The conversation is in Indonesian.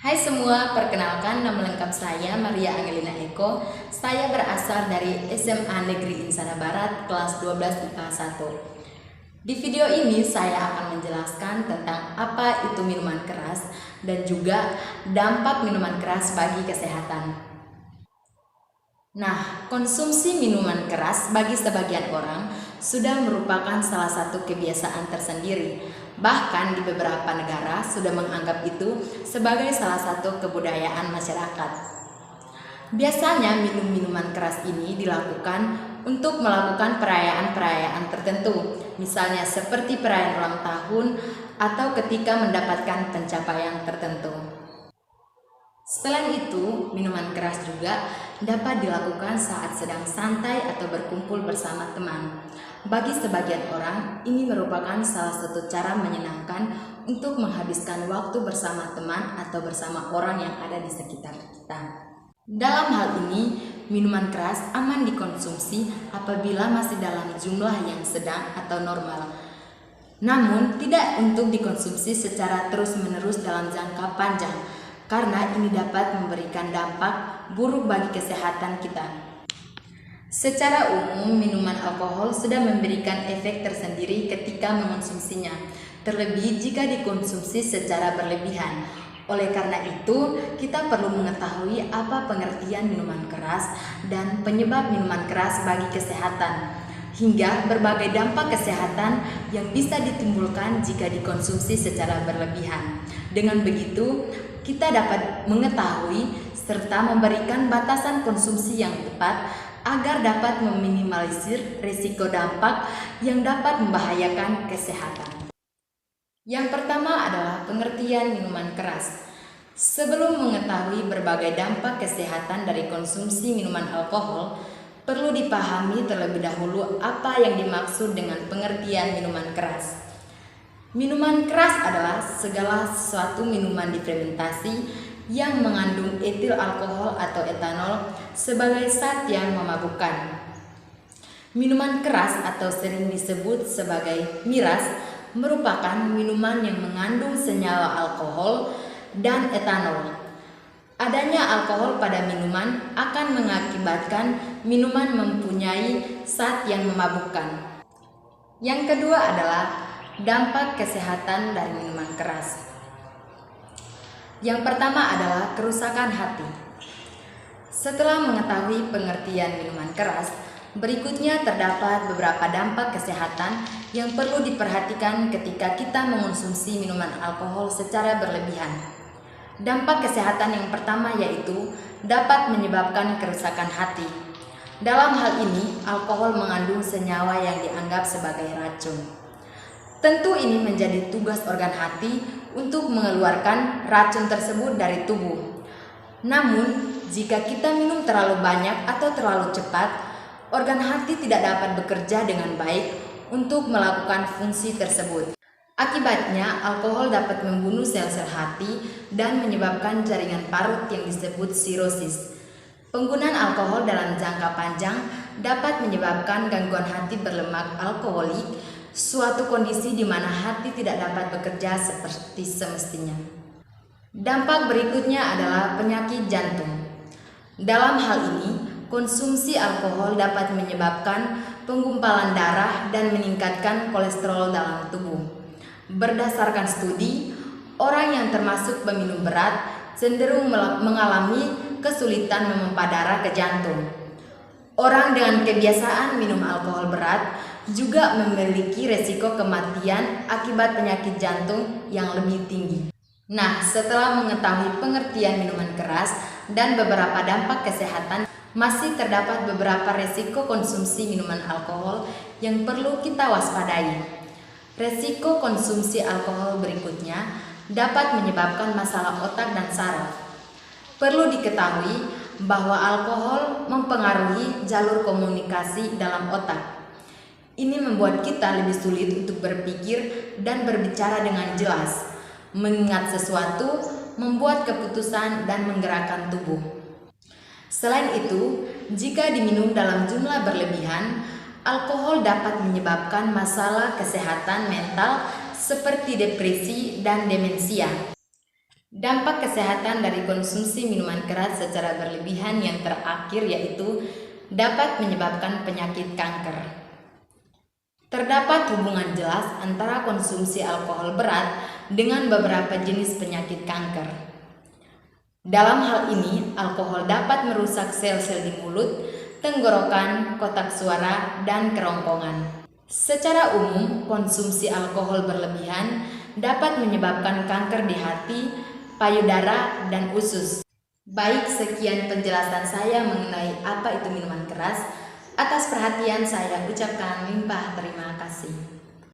Hai semua, perkenalkan nama lengkap saya Maria Angelina Eko. Saya berasal dari SMA Negeri Insana Barat kelas 12 IPA 1. Di video ini saya akan menjelaskan tentang apa itu minuman keras dan juga dampak minuman keras bagi kesehatan. Nah, konsumsi minuman keras bagi sebagian orang sudah merupakan salah satu kebiasaan tersendiri. Bahkan di beberapa negara sudah menganggap itu sebagai salah satu kebudayaan masyarakat. Biasanya minum minuman keras ini dilakukan untuk melakukan perayaan-perayaan tertentu, misalnya seperti perayaan ulang tahun atau ketika mendapatkan pencapaian tertentu. Selain itu, minuman keras juga dapat dilakukan saat sedang santai atau berkumpul bersama teman. Bagi sebagian orang, ini merupakan salah satu cara menyenangkan untuk menghabiskan waktu bersama teman atau bersama orang yang ada di sekitar kita. Dalam hal ini, minuman keras aman dikonsumsi apabila masih dalam jumlah yang sedang atau normal. Namun, tidak untuk dikonsumsi secara terus-menerus dalam jangka panjang, karena ini dapat memberikan dampak buruk bagi kesehatan kita. Secara umum, minuman alkohol sudah memberikan efek tersendiri ketika mengonsumsinya, terlebih jika dikonsumsi secara berlebihan. Oleh karena itu, kita perlu mengetahui apa pengertian minuman keras dan penyebab minuman keras bagi kesehatan, hingga berbagai dampak kesehatan yang bisa ditimbulkan jika dikonsumsi secara berlebihan. Dengan begitu, kita dapat mengetahui serta memberikan batasan konsumsi yang tepat agar dapat meminimalisir risiko dampak yang dapat membahayakan kesehatan. Yang pertama adalah pengertian minuman keras. Sebelum mengetahui berbagai dampak kesehatan dari konsumsi minuman alkohol, perlu dipahami terlebih dahulu apa yang dimaksud dengan pengertian minuman keras. Minuman keras adalah segala sesuatu minuman difermentasi yang mengandung etil alkohol atau etanol sebagai zat yang memabukkan. Minuman keras atau sering disebut sebagai miras merupakan minuman yang mengandung senyawa alkohol dan etanol. Adanya alkohol pada minuman akan mengakibatkan minuman mempunyai zat yang memabukkan. Yang kedua adalah dampak kesehatan dari minuman keras. Yang pertama adalah kerusakan hati. Setelah mengetahui pengertian minuman keras, berikutnya terdapat beberapa dampak kesehatan yang perlu diperhatikan ketika kita mengonsumsi minuman alkohol secara berlebihan. Dampak kesehatan yang pertama yaitu dapat menyebabkan kerusakan hati. Dalam hal ini, alkohol mengandung senyawa yang dianggap sebagai racun. Tentu ini menjadi tugas organ hati untuk mengeluarkan racun tersebut dari tubuh. Namun, jika kita minum terlalu banyak atau terlalu cepat, organ hati tidak dapat bekerja dengan baik untuk melakukan fungsi tersebut. Akibatnya, alkohol dapat membunuh sel-sel hati dan menyebabkan jaringan parut yang disebut sirosis. Penggunaan alkohol dalam jangka panjang dapat menyebabkan gangguan hati berlemak alkoholik, suatu kondisi di mana hati tidak dapat bekerja seperti semestinya. Dampak berikutnya adalah penyakit jantung. Dalam hal ini, konsumsi alkohol dapat menyebabkan penggumpalan darah dan meningkatkan kolesterol dalam tubuh. Berdasarkan studi, orang yang termasuk peminum berat cenderung mengalami kesulitan memompa darah ke jantung. Orang dengan kebiasaan minum alkohol berat juga memiliki resiko kematian akibat penyakit jantung yang lebih tinggi. Nah, setelah mengetahui pengertian minuman keras dan beberapa dampak kesehatan, masih terdapat beberapa resiko konsumsi minuman alkohol yang perlu kita waspadai. Resiko konsumsi alkohol berikutnya dapat menyebabkan masalah otak dan saraf. Perlu diketahui bahwa alkohol mempengaruhi jalur komunikasi dalam otak. Ini membuat kita lebih sulit untuk berpikir dan berbicara dengan jelas, mengingat sesuatu, membuat keputusan, dan menggerakkan tubuh. Selain itu, jika diminum dalam jumlah berlebihan, alkohol dapat menyebabkan masalah kesehatan mental seperti depresi dan demensia. Dampak kesehatan dari konsumsi minuman keras secara berlebihan yang terakhir yaitu dapat menyebabkan penyakit kanker. Terdapat hubungan jelas antara konsumsi alkohol berat dengan beberapa jenis penyakit kanker. Dalam hal ini, alkohol dapat merusak sel-sel di mulut, tenggorokan, kotak suara, dan kerongkongan. Secara umum, konsumsi alkohol berlebihan dapat menyebabkan kanker di hati, payudara, dan usus. Baik, sekian penjelasan saya mengenai apa itu minuman keras. Atas perhatian saya ucapkan limpah terima kasih.